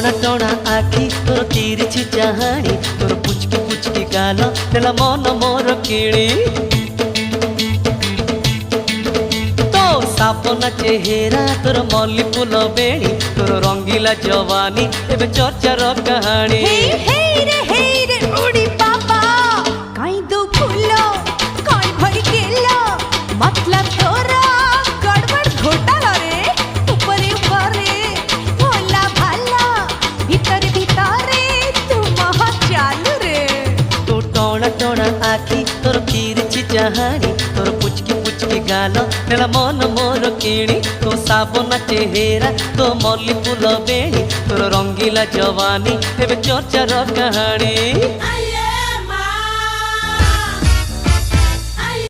टोना टोना आखि तोर तिरछी चाहाणी तोर पुचकी पुचकी गाल तेला मन मोर किणी तो सापना चेहरा तोर मल्ली फूल बेणी तोर रंगीला जवानी एबे चर्चार कहानी हे रे उड़ी बाबा काई दो फूलो काई भरी केलो मतलब तोरा गड़बड़ घोटाला रे ऊपरे ऊपरे भोला भाला भीतर भीतरे तू महा चालू रे तो टोना टोना आखि तोर तिरछी चाहाणी तोर पुचकी पुचकी गाल तेला मन मोर किणी तो साबना चेहरा तो मल्ली फूल बेणी तोर रंगीला जवानी एबे चर्चार कहानी।